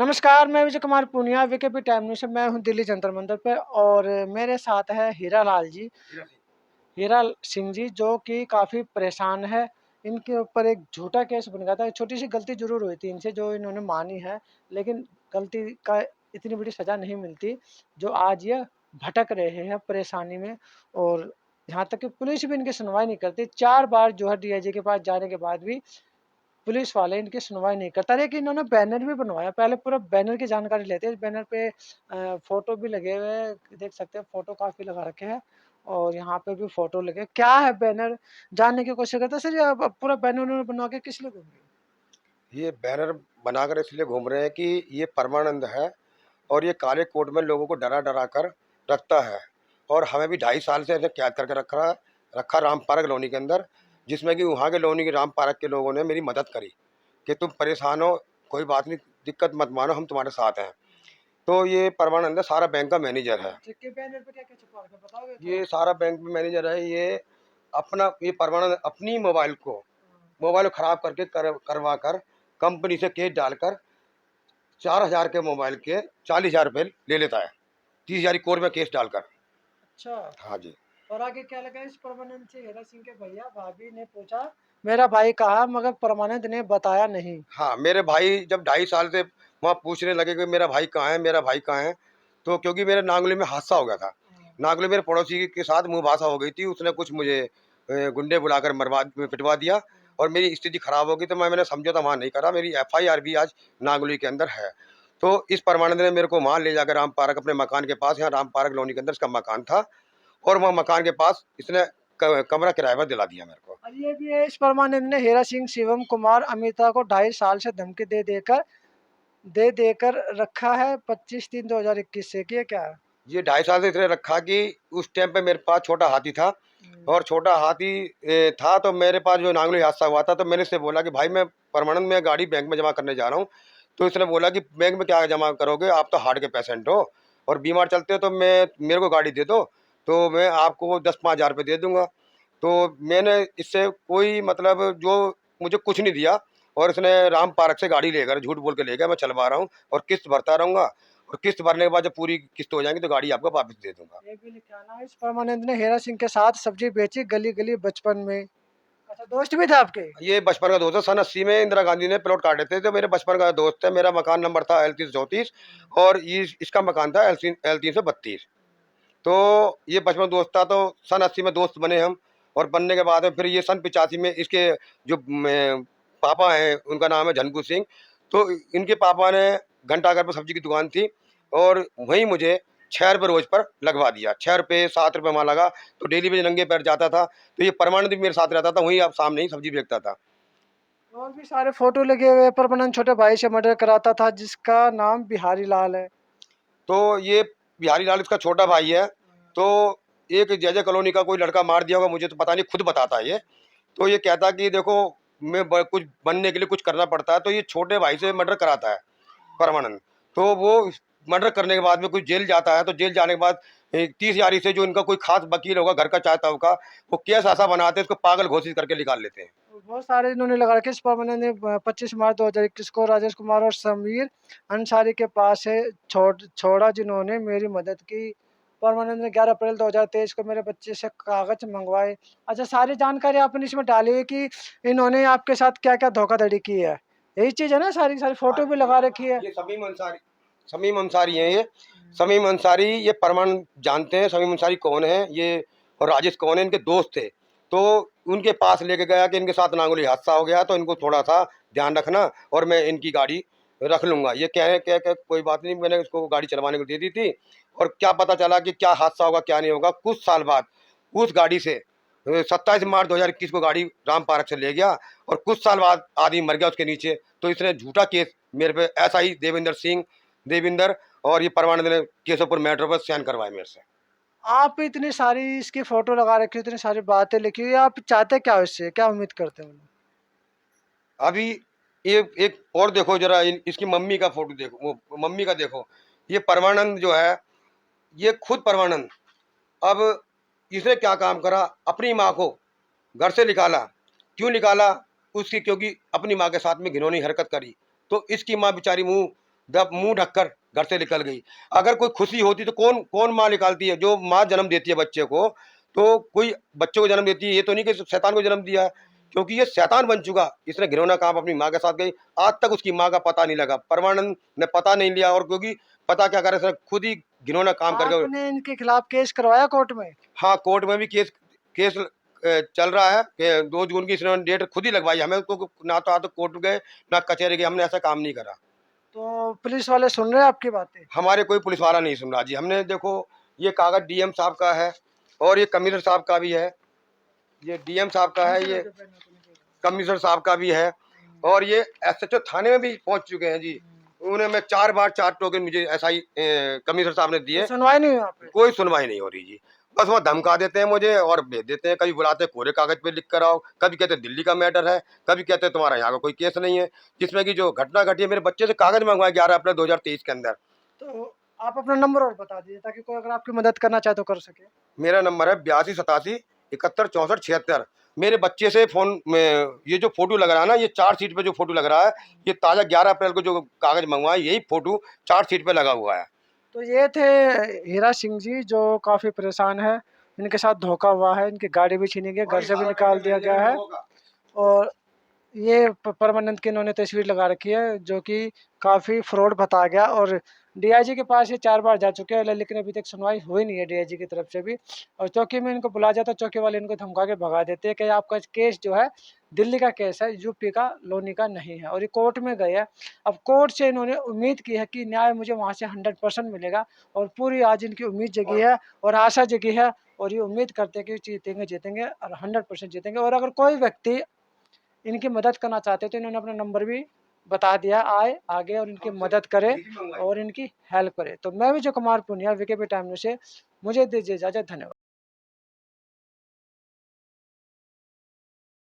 नमस्कार, मैं Vijay Kumar Poonia, VKP time news से मैं हूँ दिल्ली जंतर मंतर पे और मेरे साथ है हीरा लाल जी, हीरा सिंह जी जो कि काफ़ी परेशान है। इनके ऊपर एक झूठा केस बन गया था, एक छोटी-सी गलती ज़रूर हुई थी इनसे जो इन्होंने मानी है, लेकिन गलती का इतनी बड़ी सज़ा नहीं मिलती, जो आज ये भटक रहे हैं परेशानी में और यहाँ तक कि पुलिस भी इनकी सुनवाई नहीं करती। 4 बार जो है डीआईजी के पास जाने के बाद भी पुलिस वाले इनकी सुनवाई नहीं करता। देखिए इन्होंने बैनर भी बनवाया, पहले पूरा बैनर की जानकारी लेते हैं। इस बैनर पे फ़ोटो भी लगे हुए हैं, देख सकते हैं फ़ोटो काफ़ी लगा रखे हैं और यहाँ पे भी फ़ोटो लगे। क्या है बैनर जानने की कोशिश करते हैं। सर ये अब पूरा बैनर उन्होंने बनवा के किस लिए घूम रहे हैं? ये बैनर बनाकर इसलिए घूम रहे हैं कि ये परमानंद है और ये काले कोट में लोगों को डरा डरा कर रखता है और हमें भी 2.5 साल से ऐसे कैद करके रखा राम पार्क कॉलोनी के अंदर, जिसमें कि वहाँ के कॉलोनी के राम पार्क के लोगों ने मेरी मदद करी कि तुम परेशान हो, कोई बात नहीं, दिक्कत मत मानो, हम तुम्हारे साथ हैं। तो ये परमानंद है, सारा बैंक का मैनेजर है। अच्छा, के बैनर पे क्या-क्या छुपा रखा है बताओगे ये थोड़ा? सारा बैंक में मैनेजर है। ये परमानंद अपनी मोबाइल को खराब करके करवा कर कंपनी से केस डालकर 4,000 के मोबाइल के 40,000 रुपये ले लेता है, 30,000 कोर्ट में केस डालकर। अच्छा, हाँ जी। और आगे क्या लगा इस परमानंद से? हीरा सिंह के भैया भाभी ने पूछा, मेरा भाई कहाँ? मगर परमानंद ने बताया नहीं। हाँ, मेरे भाई जब 2.5 साल से वहाँ पूछने लगे कि मेरा भाई कहाँ है, मेरा भाई कहाँ है, तो क्योंकि मेरे नागुली में हादसा हो गया था। नागुली मेरे पड़ोसी के साथ मुँहभासा हो गई थी, उसने कुछ मुझे गुंडे बुलाकर पिटवा दिया और मेरी स्थिति खराब हो गई, तो मैंने समझौता वहाँ नहीं करा। मेरी एफआईआर भी आज नागुली के अंदर है। तो इस परमानंद ने मेरे को वहाँ ले जाकर राम पार्क अपने मकान के पास, यहाँ राम पार्क कॉलोनी के अंदर इसका मकान था और वहाँ मकान के पास इसने कमरा किराए पर दिला दिया मेरे को। और ये भी है इस परमानंद ने हीरा सिंह, शिवम कुमार, अमिता को 2.5 साल से धमकी दे देकर रखा है 25/3/2021 से। कि ये क्या है? ये 2.5 साल से इसने रखा कि उस टाइम पे मेरे पास छोटा हाथी था और छोटा हाथी था, तो मेरे पास जो नांगलोई हादसा हुआ था, तो मैंने इससे बोला कि भाई मैं परमानंद में गाड़ी बैंक में जमा करने जा रहा हूँ। तो इसने बोला कि बैंक में क्या जमा करोगे, आप तो हार्ट के पेशेंट हो और बीमार चलते हो, तो मैं मेरे को गाड़ी दे दो, तो मैं आपको 10-5 हज़ार रुपये दे दूंगा। तो मैंने इससे कोई मतलब जो मुझे कुछ नहीं दिया और इसने राम पार्क से गाड़ी लेकर झूठ बोल के ले गया। मैं चलवा रहा हूँ और किस्त भरता रहूंगा और किस्त भरने के बाद जब पूरी किस्त हो जाएंगी तो गाड़ी आपको वापस दे दूंगा। ये भी लिखा है ना, इस परमानंद ने हीरा सिंह के साथ सब्जी बेची गली-गली बचपन में। अच्छा, दोस्त भी थे आपके? ये बचपन का दोस्त है। सन 80 में इंदिरा गांधी ने प्लॉट काटे थे, तो मेरे बचपन का दोस्त है। मेरा मकान नंबर था L334 और इसका मकान था L332। तो ये बचपन दोस्त था, तो सन 80 में दोस्त बने हम और बनने के बाद में फिर ये सन 85 में इसके जो पापा हैं, उनका नाम है झनकू सिंह। तो इनके पापा ने घंटाघर पर सब्जी की दुकान थी और वहीं मुझे 6 रुपये रोज पर लगवा दिया। 6 रुपये 7 रुपये वहाँ लगा, तो डेली में नंगे पैर जाता था। तो ये परमानंद भी मेरे साथ रहता था, वहीं आप सामने ही सब्जी बेचता था। और भी सारे फोटो लगे हुए हैं। परमानंद छोटे भाई से मर्डर कराता था जिसका नाम बिहारी लाल है। तो ये बिहारी लाल इसका छोटा भाई है। तो एक जय कॉलोनी का कोई लड़का मार दिया होगा, मुझे तो पता नहीं, खुद बताता है ये। तो ये कहता कि देखो कुछ बनने के लिए कुछ करना पड़ता है, तो ये छोटे भाई से मर्डर कराता है परमानंद। तो वो मर्डर करने के बाद में कुछ जेल जाता है, तो जेल जाने के बाद 30 यारी से जो इनका कोई खास वकील होगा घर का चाहता होगा, वो केस ऐसा बनाते हैं, इसको पागल घोषित करके निकाल लेते हैं। बहुत सारे इन्होंने लगा रखे। इस परमानंद ने 25 मार्च 2021 को राजेश कुमार और समीर अंसारी के पास से छोड़ा जिन्होंने मेरी मदद की। परमानंद ने 11 अप्रैल 2023 को मेरे बच्चे से कागज मंगवाए। अच्छा, सारी जानकारी आपने इसमें डाली हुई कि इन्होंने आपके साथ क्या-क्या धोखाधड़ी की है। यही चीज़ है ना, सारी सारी फोटो भी लगा रखी है। ये समीम अंसारी हैं ये। समीम अंसारी, ये परमानंद जानते हैं समीम अंसारी कौन है ये और राजेश कौन है, इनके दोस्त थे। तो उनके पास लेके गया कि इनके साथ नांगुली हादसा हो गया, तो इनको थोड़ा सा ध्यान रखना और मैं इनकी गाड़ी रख लूँगा। ये कह क्या कोई बात नहीं, मैंने उसको गाड़ी चलवाने को दे दी थी और क्या पता चला कि क्या हादसा होगा क्या नहीं होगा। कुछ साल बाद उस गाड़ी से 27 मार्च 2021 को गाड़ी राम पार्क से ले गया और कुछ साल बाद आदमी मर गया उसके नीचे। तो इसने झूठा केस मेरे पे SI देविंदर और ये परमानंद ने केशवपुर मेट्रो पर साइन करवाए मेरे से। आप इतनी सारी इसकी फोटो लगा रखी है, इतनी सारी बातें लिखी हुई है, आप चाहते क्या हो इससे? क्या उम्मीद करते हैं? अभी ये एक और देखो जरा, इसकी मम्मी का फोटो देखो, वो मम्मी का देखो। ये परमानंद जो है, ये खुद परमानंद अब इसने क्या काम करा, अपनी माँ को घर से निकाला। क्यों निकाला? क्योंकि अपनी माँ के साथ में घिनौनी हरकत करी। तो इसकी माँ बेचारी मुंह जब मुंह ढककर घर से निकल गई। अगर कोई खुशी होती तो कौन कौन माँ निकालती है? जो माँ जन्म देती है बच्चे को, तो कोई बच्चे को जन्म देती है, ये तो नहीं कि शैतान को जन्म दिया है, क्योंकि ये शैतान बन चुका। इसने घिनौना काम अपनी माँ के साथ गई, आज तक उसकी माँ का पता नहीं लगा। परमानंद ने पता नहीं लिया, और क्योंकि पता क्या करे, इसने खुद ही घिनौना काम करके। आपने इनके खिलाफ केस करवाया कोर्ट में? हाँ, कोर्ट में भी केस केस चल रहा है कि 2 जून की इसने डेट खुद ही लगवाई। हमें तो ना तो कोर्ट गए ना कचहरी गए, हमने ऐसा काम नहीं करा। तो पुलिस वाले सुन रहे हैं आपकी बातें? हमारे कोई पुलिस वाला नहीं सुन रहा जी। हमने देखो, ये कागज डीएम साहब का है और ये कमिश्नर साहब का भी है, ये डीएम साहब का है, ये कमिश्नर साहब का भी है, और ये एसएचओ थाने में भी पहुंच चुके हैं जी। उन्हें मैं 4 बार 4 टोकन मुझे एसआई कमिश्नर साहब ने दिए, सुनवाई नहीं हुई वहाँ पे? कोई सुनवाई नहीं हो रही जी। बस वो धमका देते हैं मुझे और भेज देते हैं, कभी बुलाते हैं कोरे कागज पे लिख कर आओ, कभी कहते हैं दिल्ली का मैटर है, कभी कहते हैं तुम्हारा यहाँ का कोई केस नहीं है। जिसमें कि जो घटना घटी है, मेरे बच्चे से कागज मंगवाए 11 अप्रैल 2023 के अंदर। तो आप अपना नंबर और बता दीजिए ताकि कोई अगर आपकी मदद करना चाहे तो कर सके। मेरा नंबर है 8287 71 64 76। मेरे बच्चे से फोन में ये जो फोटो लग रहा है ना, ये 4 शीट पे जो फोटो लग रहा है, ये ताजा 11 अप्रैल को जो कागज मंगवाए, यही फोटो 4 शीट पे लगा हुआ है। तो ये थे हीरा सिंह जी, जो काफ़ी परेशान है। इनके साथ धोखा हुआ है, इनकी गाड़ी भी छीनी गई, घर से भी निकाल दिया गया है। और ये परमानंद की इन्होंने तस्वीर लगा रखी है, जो कि काफ़ी फ्रॉड बताया गया। और डीआईजी के पास ये 4 बार जा चुके हैं, लेकिन अभी तक सुनवाई हुई नहीं है डीआईजी की तरफ से भी। और चौकी में इनको बुलाया जाता है, चौकी वाले इनको धमका के भगा देते हैं कि आपका केस जो है दिल्ली का केस है, यूपी का लोनी का नहीं है। और ये कोर्ट में गए हैं। अब कोर्ट से इन्होंने उम्मीद की है कि न्याय मुझे वहाँ से 100% मिलेगा, और पूरी आज इनकी उम्मीद जगी है और आशा जगी है। और ये उम्मीद करते हैं कि जीतेंगे जीतेंगे और 100% जीतेंगे। और अगर कोई व्यक्ति इनकी मदद करना चाहते तो इन्होंने अपना नंबर भी बता दिया, आए आगे और इनकी मदद करे और इनकी हेल्प करे। तो मैं Vijay Kumar Punia, VKB time news से मुझे दीजिए इजाज़त। धन्यवाद।